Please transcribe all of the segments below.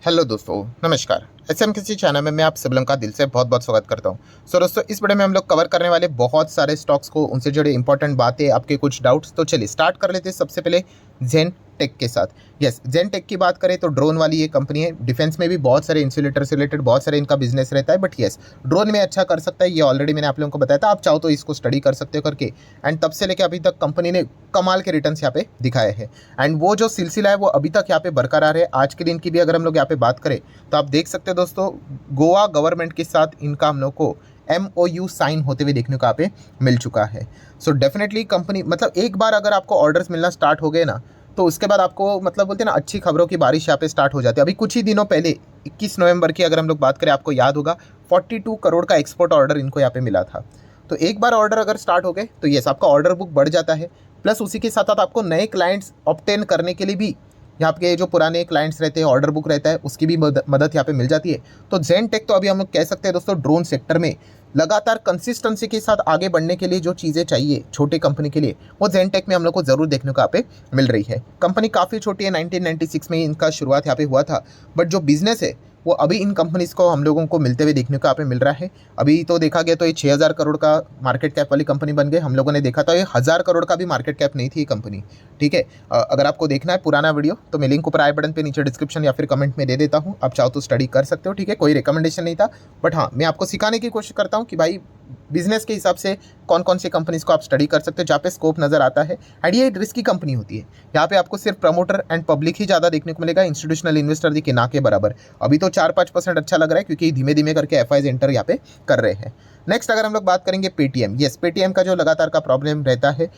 Hello दोस्तों, नमस्कार। SM किसी चैनल में मैं आप सब लोगों का दिल से बहुत बहुत स्वागत करता हूं। दोस्तों, इस वीडियो में हम लोग कवर करने वाले बहुत सारे स्टॉक्स को, उनसे जुड़े इंपॉर्टेंट बातें, आपके कुछ डाउट्स। तो चलिए स्टार्ट कर लेते हैं सबसे पहले जेन टेक के साथ। यस, जेन टेक की बात करें तो ड्रोन वाली ये कंपनी है। डिफेंस में भी बहुत सारे इंसुलेटर से रिलेटेड बहुत सारे इनका बिजनेस रहता है, बट यस, ड्रोन में अच्छा कर सकता है। ये ऑलरेडी मैंने आप लोगों को बताया था, आप चाहो तो इसको स्टडी कर सकते हो करके। एंड तब से लेकर अभी तक कंपनी ने कमाल के रिटर्न्स यहाँ पे दिखाए हैं। एंड वो जो सिलसिला है वो अभी तक यहाँ पे बरकरार है। आज के दिन की भी अगर हम लोग यहाँ पे बात करें तो आप देख सकते हो दोस्तों, गोवा गवर्नमेंट के साथ इनका हम लोग को MOU साइन होते हुए देखने को यहाँ पे मिल चुका है। सो डेफिनेटली कंपनी, मतलब एक बार अगर आपको ऑर्डर्स मिलना स्टार्ट हो गए ना, तो उसके बाद आपको, मतलब बोलते हैं ना, अच्छी खबरों की बारिश यहाँ पे स्टार्ट हो जाती है। अभी कुछ ही दिनों पहले 21 नवंबर की अगर हम लोग बात करें, आपको याद होगा 42 करोड़ का एक्सपोर्ट ऑर्डर इनको यहाँ पे मिला था। तो एक बार ऑर्डर अगर स्टार्ट हो गए तो यस, आपका ऑर्डर बुक बढ़ जाता है। प्लस उसी के साथ साथ आपको नए क्लाइंट्स ऑब्टेन करने के लिए भी, यहाँ पे जो पुराने क्लाइंट्स रहते हैं, ऑर्डर बुक रहता है, उसकी भी मदद यहाँ पे मिल जाती है। तो जेन टेक तो अभी हम लोग कह सकते हैं दोस्तों, ड्रोन सेक्टर में लगातार कंसिस्टेंसी के साथ आगे बढ़ने के लिए जो चीज़ें चाहिए छोटे कंपनी के लिए, वो जेन टेक में हम लोग को ज़रूर देखने को यहाँ पे मिल रही है। कंपनी काफ़ी छोटी है, 1996 में इनका शुरुआत यहाँ पे हुआ था, बट जो बिजनेस है वो अभी इन कंपनीज को हम लोगों को मिलते हुए देखने को यहाँ पे मिल रहा है। अभी तो देखा गया तो ये 6000 करोड़ का मार्केट कैप वाली कंपनी बन गई। हम लोगों ने देखा था ये 1000 करोड़ का भी मार्केट कैप नहीं थी ये कंपनी। ठीक है, अगर आपको देखना है पुराना वीडियो तो मैं लिंक ऊपर आई बटन पे नीचे डिस्क्रिप्शन या फिर कमेंट में दे देता हूँ, आप चाहो तो स्टडी कर सकते हो। ठीक है, कोई रिकमेंडेशन नहीं था, बट हाँ, मैं आपको सिखाने की कोशिश करता हूँ कि भाई बिजनेस के हिसाब से कौन कौन सी कंपनीज को आप स्टडी कर सकते हो जहाँ पे स्कोप नजर आता है। एंड ये रिस्की कंपनी होती है, यहाँ पे आपको सिर्फ प्रमोटर एंड पब्लिक ही ज़्यादा देखने को मिलेगा, इंस्टीट्यूशनल इन्वेस्टर देखिए ना के बराबर। अभी तो 4-5% अच्छा लग रहा है, क्योंकि धीमे धीमे करके FIs एंटर यहाँ पे कर रहे हैं। नेक्स्ट अगर हम लोग बात करेंगे पेटीएम, यस, पेटीएम का जो लगातार का प्रॉब्लम रहता है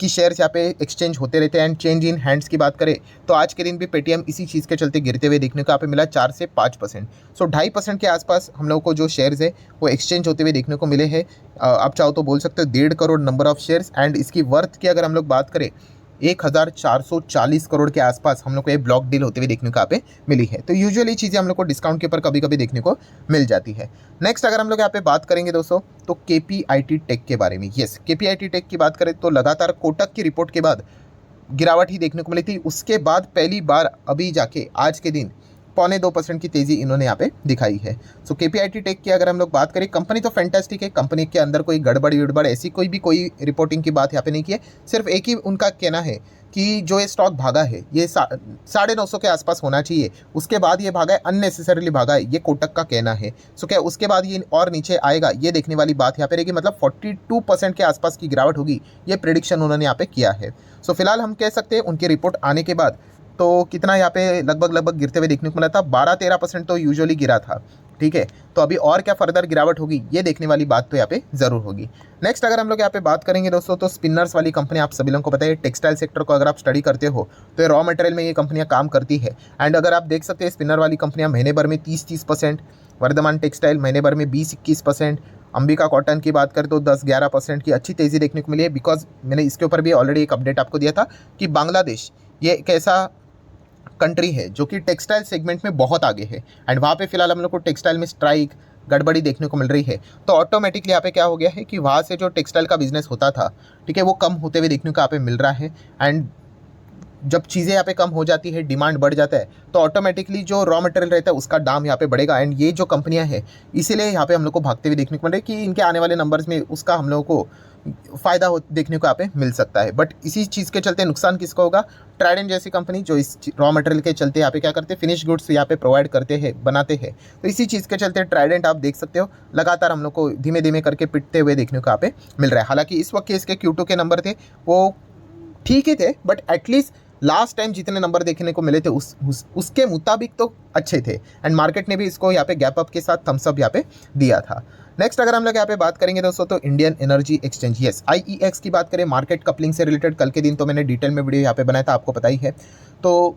कि शेयर्स यहाँ पे एक्सचेंज होते रहते हैं। एंड चेंज इन हैंड्स की बात करें तो आज के दिन भी पेटीएम इसी चीज़ के चलते गिरते हुए देखने को यहाँ पे मिला, 4 से 5%। सो 2.5% के आसपास हम लोग को जो शेयर्स है वो एक्सचेंज होते हुए देखने को मिले हैं। आप चाहो तो बोल सकते हो 1.5 crore number of shares. And इसकी वर्थ की अगर हम लोग बात करें 1440 करोड़ के आसपास हम लोग को ये ब्लॉक डील होते हुए देखने को यहाँ पे मिली है। तो यूजुअली चीज़ें हम लोग को डिस्काउंट के ऊपर कभी कभी देखने को मिल जाती है। नेक्स्ट अगर हम लोग यहाँ पे बात करेंगे दोस्तों तो KPIT टेक के बारे में। यस, KPIT टेक की बात करें तो लगातार कोटक की रिपोर्ट के बाद गिरावट ही देखने को मिली थी। उसके बाद पहली बार अभी जाके आज के दिन 0.25% की तेज़ी इन्होंने यहाँ पे दिखाई है। सो KPIT टेक की अगर हम लोग बात करें, कंपनी तो फैंटास्टिक है, कंपनी के अंदर कोई गड़बड़ ऐसी कोई रिपोर्टिंग की बात यहाँ पे नहीं की है। सिर्फ एक ही उनका कहना है कि जो ये स्टॉक भागा है ये 950 के आसपास होना चाहिए, उसके बाद ये भागा है, अननेसेसरीली भागा है, ये कोटक का कहना है। सो क्या उसके बाद ये और नीचे आएगा, ये देखने वाली बात यहाँ पे रहेगी। मतलब 42% के आसपास की गिरावट होगी, ये प्रेडिक्शन उन्होंने यहाँ पे किया है। सो फिलहाल हम कह सकते हैं उनकी रिपोर्ट आने के बाद तो कितना यहाँ पे लगभग गिरते हुए देखने को मिला था, 12-13% तो यूजुअली गिरा था। ठीक है, तो अभी और क्या फर्दर गिरावट होगी, ये देखने वाली बात तो यहाँ पे ज़रूर होगी। नेक्स्ट अगर हम लोग यहाँ पे बात करेंगे दोस्तों तो स्पिनर्स वाली कंपनी, आप सभी लोगों को पता है, टेक्सटाइल सेक्टर को अगर आप स्टडी करते हो तो रॉ मटेरियल में ये कंपनियाँ काम करती है। एंड अगर आप देख सकते हैं स्पिनर वाली कंपनियाँ महीने भर में 30-30%, वर्धमान टेक्सटाइल महीने भर में 20-21%, अंबिका कॉटन की बात करें तो 10-11% की अच्छी तेज़ी देखने को मिली है। बिकॉज मैंने इसके ऊपर भी ऑलरेडी एक अपडेट आपको दिया था कि बांग्लादेश ये एक ऐसा कंट्री है जो कि टेक्सटाइल सेगमेंट में बहुत आगे है। एंड वहाँ पे फिलहाल हम लोग को टेक्सटाइल में स्ट्राइक गड़बड़ी देखने को मिल रही है। तो ऑटोमेटिकली यहाँ पे क्या हो गया है कि वहाँ से जो टेक्सटाइल का बिजनेस होता था, ठीक है, वो कम होते हुए देखने को यहाँ पे मिल रहा है। एंड जब चीज़ें यहाँ पे कम हो जाती है, डिमांड बढ़ जाता है, तो ऑटोमेटिकली जो रॉ मटेरियल रहता है उसका दाम यहाँ पे बढ़ेगा। एंड ये जो कंपनियाँ हैं इसीलिए यहाँ पे हम लोग को भागते हुए देखने को मिल रहा है कि इनके आने वाले नंबर्स में उसका हम लोगों को फ़ायदा देखने को यहाँ पे मिल सकता है। बट इसी चीज़ के चलते नुकसान किसका होगा? ट्राइडेंट जैसी कंपनी जो इस रॉ मटेरियल के चलते यहाँ पे क्या करते हैं, फिनिश गुड्स यहाँ पे प्रोवाइड करते हैं, बनाते हैं। तो इसी चीज़ के चलते ट्राइडेंट आप देख सकते हो लगातार हम लोग को धीमे धीमे करके पिटते हुए देखने को यहाँ पे मिल रहा है। हालांकि इस वक्त के इसके Q2 के नंबर थे वो ठीक ही थे, बट एटलीस्ट लास्ट टाइम जितने नंबर देखने को मिले थे उसके मुताबिक तो अच्छे थे। एंड मार्केट ने भी इसको यहाँ पे गैप अप के साथ थम्स अप यहाँ पे दिया था। नेक्स्ट अगर हम लोग यहाँ पे बात करेंगे दोस्तों तो Indian energy exchange, yes, IEX की बात करें, मार्केट कपलिंग से रिलेटेड कल के दिन तो मैंने डिटेल में वीडियो यहाँ पे बनाया था, आपको पता ही है। तो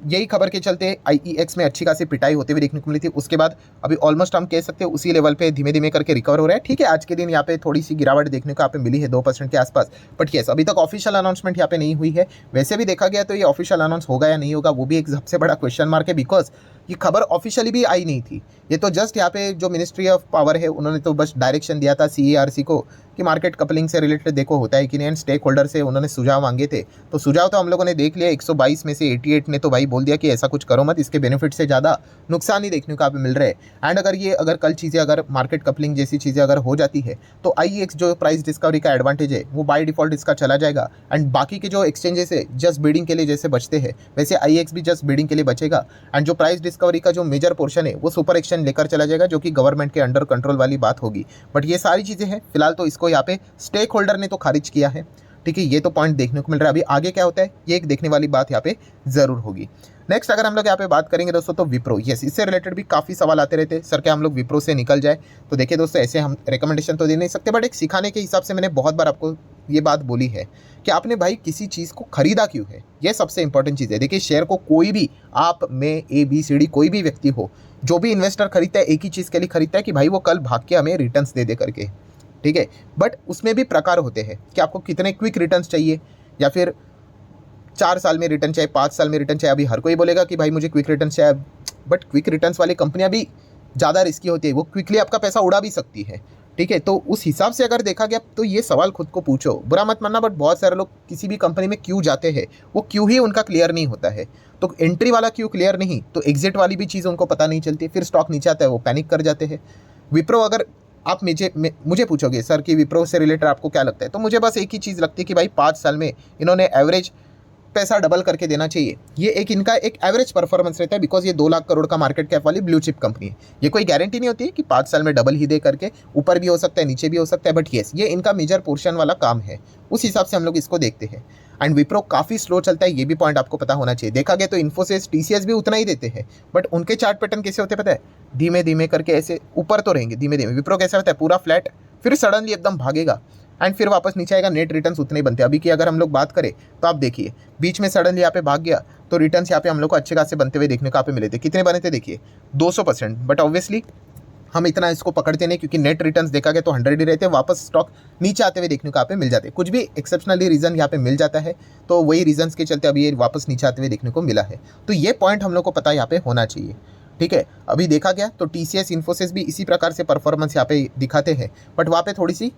यही खबर के चलते IEX में अच्छी खासी पिटाई होते हुए देखने को मिली थी। उसके बाद अभी ऑलमोस्ट हम कह सकते हैं उसी लेवल पे धीमे धीमे करके रिकवर हो रहा है। ठीक है, आज के दिन यहाँ पे थोड़ी सी गिरावट देखने को यहाँ पे मिली है 2% के आसपास, बट यस, अभी तक ऑफिशियल अनाउंसमेंट यहाँ पे नहीं हुई है। वैसे भी देखा गया तो ये ऑफिशियल अनाउंस होगा या नहीं होगा वो भी एक सबसे बड़ा क्वेश्चन मार्क है। बिकॉज ये खबर ऑफिशियली भी आई नहीं थी। ये तो जस्ट यहाँ पे जो मिनिस्ट्री ऑफ पावर है उन्होंने तो बस डायरेक्शन दिया था CERC को कि मार्केट कपलिंग से रिलेटेड देखो होता है कि नहीं, एंड स्टेक होल्डर से उन्होंने सुझाव मांगे थे। तो सुझाव तो हम लोगों ने देख लिया, 122 में से 88 ने तो भाई बोल दिया कि ऐसा कुछ करो मत, इसके बेनिफिट से ज़्यादा नुकसान ही देखने को आप मिल रहे हैं। एंड अगर कल चीज़ें अगर मार्केट कपलिंग जैसी चीज़ें अगर हो जाती है तो IEX जो प्राइस डिस्कवरी का एडवांटेज है वो बाय डिफॉल्ट इसका चला जाएगा। एंड बाकी के जो एक्सचेंजेस है जस्ट बीडिंग के लिए जैसे बचते हैं वैसे IEX भी जस्ट बीडिंग के लिए बचेगा। एंड जो प्राइस डिस्कवरी का जो मेजर पोर्शन है वो सुपर एक्सचेंज लेकर चला जाएगा, जो कि गवर्नमेंट के अंडर कंट्रोल वाली बात होगी। बट ये सारी चीज़ें हैं, फिलहाल तो इसको यहाँ पे स्टेक होल्डर ने तो खारिज किया है। ठीक है, ये तो पॉइंट देखने को मिल रहा है। अभी आगे क्या होता है ये एक देखने वाली बात यहाँ पे ज़रूर होगी। नेक्स्ट अगर हम लोग यहाँ पे बात करेंगे दोस्तों तो विप्रो, यस, इससे रिलेटेड भी काफ़ी सवाल आते रहते हैं, सर क्या हम लोग विप्रो से निकल जाए। तो देखिए दोस्तों, ऐसे हम रिकमेंडेशन तो दे नहीं सकते, बट एक सिखाने के हिसाब से मैंने बहुत बार आपको ये बात बोली है कि आपने भाई किसी चीज़ को खरीदा क्यों है, ये सबसे इंपॉर्टेंट चीज़ है। देखिए शेयर को कोई भी, आप में ABCD कोई भी व्यक्ति हो, जो भी इन्वेस्टर खरीदता है एक ही चीज़ के लिए खरीदता है कि भाई वो कल भाग के हमें रिटर्न्स दे करके। ठीक है, बट उसमें भी प्रकार होते हैं कि आपको कितने क्विक रिटर्न्स चाहिए, या फिर 4 साल में रिटर्न चाहिए, 5 साल में रिटर्न चाहिए। अभी हर कोई बोलेगा कि भाई मुझे क्विक रिटर्न चाहिए, बट क्विक रिटर्न्स वाली कंपनियां भी ज़्यादा रिस्की होती है, वो क्विकली आपका पैसा उड़ा भी सकती है। ठीक है, तो उस हिसाब से अगर देखा गया तो ये सवाल खुद को पूछो, बुरा मत मानना, बट बहुत सारे लोग किसी भी कंपनी में क्यों जाते हैं वो क्यों ही उनका क्लियर नहीं होता है। तो एंट्री वाला क्यों क्लियर नहीं, तो एग्जिट वाली भी चीज़ उनको पता नहीं चलती, फिर स्टॉक नीचे आता है वो पैनिक कर जाते हैं। विप्रो, अगर आप मुझे पूछोगे सर कि विप्रो से रिलेटेड आपको क्या लगता है, तो मुझे बस एक ही चीज़ लगती है कि भाई 5 साल में इन्होंने एवरेज पैसा डबल करके देना चाहिए। ये एक इनका एक एवरेज परफॉर्मेंस रहता है, बिकॉज ये 2 लाख करोड़ का मार्केट कैप वाली ब्लू चिप कंपनी है। ये कोई गारंटी नहीं होती है कि 5 साल में डबल ही दे करके, ऊपर भी हो सकता है नीचे भी हो सकता है, बट येस ये इनका मेजर पोर्शन वाला काम है, उस हिसाब से हम लोग इसको देखते हैं। एंड विप्रो काफ़ी स्लो चलता है, ये भी पॉइंट आपको पता होना चाहिए। देखा गया तो इन्फोसिस TCS भी उतना ही देते हैं, बट उनके चार्ट पैटर्न कैसे होते हैं पता है, धीमे धीमे करके ऐसे ऊपर तो रहेंगे धीमे धीमे। विप्रो कैसा होता है, पूरा फ्लैट, फिर सडनली एकदम भागेगा एंड फिर वापस नीचे आएगा। नेट रिटर्न्स उतने ही बनते हैं। अभी की अगर हम लोग बात करें तो आप देखिए बीच में सडनली यहाँ पे भाग गया तो रिटर्न्स यहाँ पे हम लोग को अच्छे खासे बनते हुए देखने को यहाँ पे मिले थे। कितने बने थे देखिए, 200%। बट ऑब्वियसली हम इतना इसको पकड़ते नहीं, क्योंकि नेट रिटर्न्स देखा गया तो 100 ही रहते हैं, वापस स्टॉक नीचे आते हुए देखने को यहाँ पे मिल जाते हैं। कुछ भी एक्सेप्शनली रीज़न यहाँ पे मिल जाता है, तो वही रीजंस के चलते अभी ये वापस नीचे आते हुए देखने को मिला है। तो ये पॉइंट हम लोग को पता यहाँ पे होना चाहिए। ठीक है, अभी देखा गया तो TCS इन्फोसिस भी इसी प्रकार से परफॉर्मेंस यहाँ पे दिखाते हैं, बट वहाँ पे थोड़ी सी,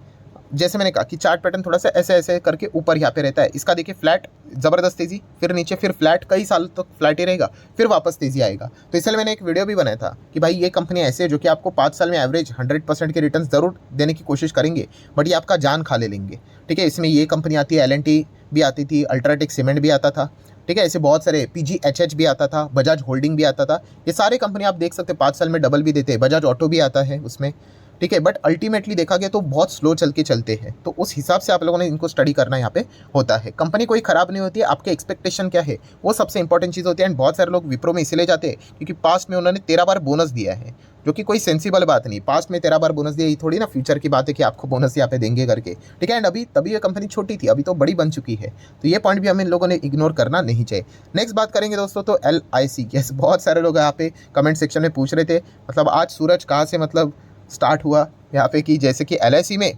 जैसे मैंने कहा कि चार्ट पैटर्न थोड़ा सा ऐसे ऐसे करके ऊपर यहाँ पे रहता है। इसका देखिए फ्लैट, ज़बरदस्त तेज़ी, फिर नीचे, फिर फ्लैट, कई साल तक फ्लैट ही रहेगा, फिर वापस तेज़ी आएगा। तो इसलिए मैंने एक वीडियो भी बनाया था कि भाई ये कंपनी ऐसे है जो कि आपको 5 साल में एवरेज 100% के रिटर्न ज़रूर देने की कोशिश करेंगे, बट ये आपका जान खा ले लेंगे। ठीक है, इसमें ये कंपनी आती है, L&T भी आती थी, अल्ट्राटेक सीमेंट भी आता था। ठीक है, ऐसे बहुत सारे, PGHH भी आता था, बजाज होल्डिंग भी आता था। ये सारे कंपनी आप देख सकते हैं 5 साल में डबल भी देते हैं। बजाज ऑटो भी आता है उसमें। ठीक है, बट अल्टीमेटली देखा गया तो बहुत स्लो चल के चलते हैं, तो उस हिसाब से आप लोगों ने इनको स्टडी करना यहाँ पे होता है। कंपनी कोई ख़राब नहीं होती है, आपके एक्सपेक्टेशन क्या है वो सबसे इंपॉर्टेंट चीज़ होती है। एंड बहुत सारे लोग विप्रो में इसलिए जाते हैं क्योंकि पास्ट में उन्होंने 13 बार बोनस दिया है, जो कि कोई सेंसिबल बात नहीं। पास्ट में 13 बार बोनस दिया, ये थोड़ी ना फ्यूचर की बात है कि आपको बोनस यहाँ पे देंगे करके। ठीक है, एंड अभी तभी ये कंपनी छोटी थी, अभी तो बड़ी बन चुकी है, तो ये पॉइंट भी हमें इन लोगों ने इग्नोर करना नहीं चाहिए। नेक्स्ट बात करेंगे दोस्तों तो LIC। यस, बहुत सारे लोग यहाँ पे कमेंट सेक्शन में पूछ रहे थे, मतलब आज सूरज कहाँ से मतलब स्टार्ट हुआ यहाँ पे, कि जैसे कि LIC में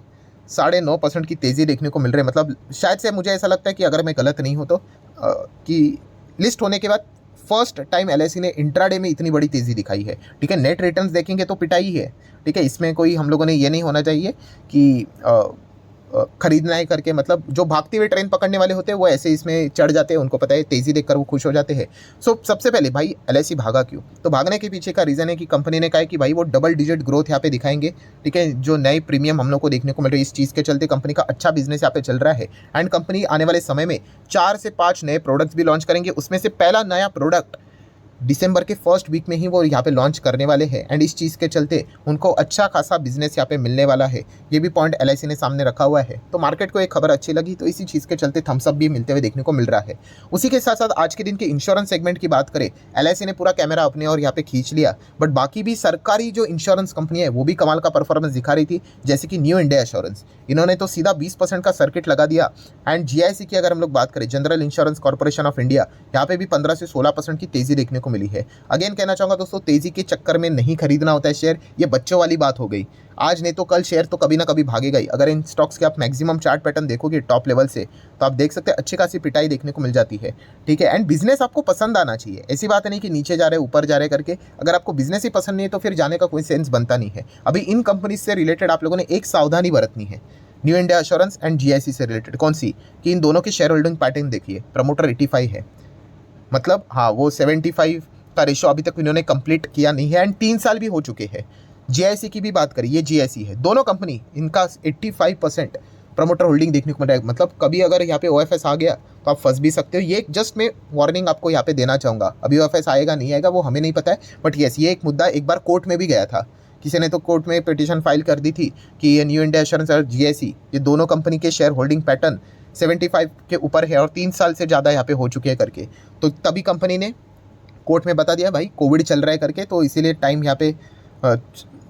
9.5% की तेज़ी देखने को मिल रही है। मतलब शायद से मुझे ऐसा लगता है कि अगर मैं गलत नहीं हूँ तो कि लिस्ट होने के बाद फर्स्ट टाइम LIC ने इंट्राडे में इतनी बड़ी तेज़ी दिखाई है। ठीक है, नेट रिटर्न्स देखेंगे तो पिटाई है। ठीक है, इसमें कोई हम लोगों ने ये नहीं होना चाहिए कि खरीदना है करके, मतलब जो भागते हुए ट्रेन पकड़ने वाले होते हैं वो ऐसे इसमें चढ़ जाते हैं, उनको पता है तेज़ी देखकर वो खुश हो जाते हैं। सो सबसे पहले भाई LIC भागा क्यों, तो भागने के पीछे का रीज़न है कि कंपनी ने कहा है कि भाई वो डबल डिजिट ग्रोथ यहाँ पे दिखाएंगे। ठीक है, जो नए प्रीमियम हम लोग को देखने को मिल रही है, इस चीज़ के चलते कंपनी का अच्छा बिजनेस यहाँ पे चल रहा है। एंड कंपनी आने वाले समय में 4 से 5 नए प्रोडक्ट्स भी लॉन्च करेंगे, उसमें से पहला नया प्रोडक्ट दिसंबर के फर्स्ट वीक में ही वो यहाँ पे लॉन्च करने वाले हैं। एंड इस चीज़ के चलते उनको अच्छा खासा बिजनेस यहाँ पे मिलने वाला है, ये भी पॉइंट LIC ने सामने रखा हुआ है। तो मार्केट को एक खबर अच्छी लगी, तो इसी चीज़ के चलते थम्सअप भी मिलते हुए देखने को मिल रहा है। उसी के साथ साथ आज के दिन के इंश्योरेंस सेगमेंट की बात करें, LIC ने पूरा कैमरा अपने और यहाँ पे खींच लिया, बट बाकी भी सरकारी जो इंश्योरेंस कंपनी है वो भी कमाल का परफॉर्मेंस दिखा रही थी, जैसे कि न्यू इंडिया एश्योरेंस, इन्होंने तो सीधा 20% का सर्किट लगा दिया। एंड GIC की अगर हम लोग बात करें, general insurance corporation of India, यहाँ पे भी 15 से 16% की तेज़ी देखने को को मिली है। अगेन कहना चाहूँगा दोस्तों, तेज़ी के चक्कर में नहीं खरीदना होता है शेयर, ये बच्चों वाली बात हो गई। आज नहीं तो कल शेयर तो कभी ना कभी भागेगा ही। अगर इन स्टॉक्स के आप मैक्सिमम चार्ट पैटर्न देखोगे टॉप लेवल से, तो आप देख सकते हैं अच्छी खासी पिटाई देखने को मिल जाती है, ठीक है। एंड बिजनेस आपको पसंद आना चाहिए, ऐसी बात नहीं कि नीचे जा रहे ऊपर जा रहे करके। अगर आपको बिजनेस ही पसंद नहीं है तो फिर जाने का कोई सेंस बनता नहीं है। अभी इन कंपनीज से रिलेटेड आप लोगों ने एक सावधानी बरतनी है, new India assurance and GIC से रिलेटेड। कौन सी? कि इन दोनों की शेयर होल्डिंग पैटर्न देखिए, प्रमोटर 85 है, मतलब हाँ वो 75 का रेशो अभी तक इन्होंने कंप्लीट किया नहीं है एंड 3 साल भी हो चुके हैं। जीआईसी की भी बात करें, ये जीआईसी है, दोनों कंपनी इनका 85% प्रमोटर होल्डिंग देखने को मिल रहा है। मतलब कभी अगर यहाँ पे ओएफएस आ गया तो आप फंस भी सकते हो। ये जस्ट मैं वार्निंग आपको यहाँ पे देना चाहूँगा। अभी ओएफएस आएगा नहीं आएगा वो हमें नहीं पता है, बट येस ये एक मुद्दा एक बार कोर्ट में भी गया था। किसी ने तो कोर्ट में पिटीशन फाइल कर दी थी कि ये न्यू इंडिया एश्योरेंस और जीआईसी, ये दोनों कंपनी के शेयर होल्डिंग पैटर्न 75 के ऊपर है और 3 साल से ज़्यादा यहाँ पे हो चुके हैं करके। तो तभी कंपनी ने कोर्ट में बता दिया भाई कोविड चल रहा है करके, तो इसीलिए टाइम यहाँ पे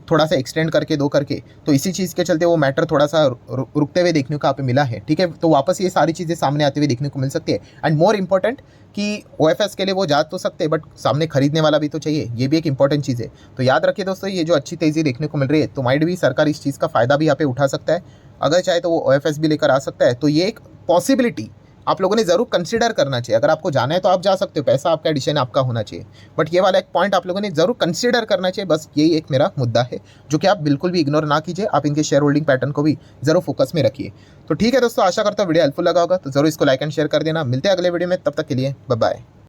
थोड़ा सा एक्सटेंड करके दो करके, तो इसी चीज़ के चलते वो मैटर थोड़ा सा रुकते हुए देखने को यहाँ पे मिला है, ठीक है। तो वापस ये सारी चीज़ें सामने आते हुए देखने को मिल सकती है। एंड मोर इंपॉर्टेंट कि ओएफएस के लिए वो जा तो सकते हैं बट सामने खरीदने वाला भी तो चाहिए, ये भी एक इंपॉर्टेंट चीज़ है। तो याद रखिए दोस्तों, ये जो अच्छी तेज़ी देखने को मिल रही है तो माइट भी सरकार इस चीज़ का फ़ायदा भी यहाँ पे उठा सकता है। अगर चाहे तो वो ओएफएस भी लेकर आ सकता है। तो ये एक पॉसिबिलिटी आप लोगों ने ज़रूर कंसिडर करना चाहिए। अगर आपको जाना है तो आप जा सकते हो, पैसा आपका, एडिशन आपका होना चाहिए, बट ये वाला एक पॉइंट आप लोगों ने ज़रूर कंसिडर करना चाहिए। बस यही एक मेरा मुद्दा है जो कि आप बिल्कुल भी इग्नोर ना कीजिए। आप इनके शेयर होल्डिंग पैटर्न को भी ज़रूर फोकस में रखिए। तो ठीक है दोस्तों, आशा करता हूँ वीडियो हेल्पफुल लगा होगा, तो ज़रूर इसको लाइक एंड शेयर कर देना। मिलते हैं अगले वीडियो में, तब तक के लिए बाय बाय।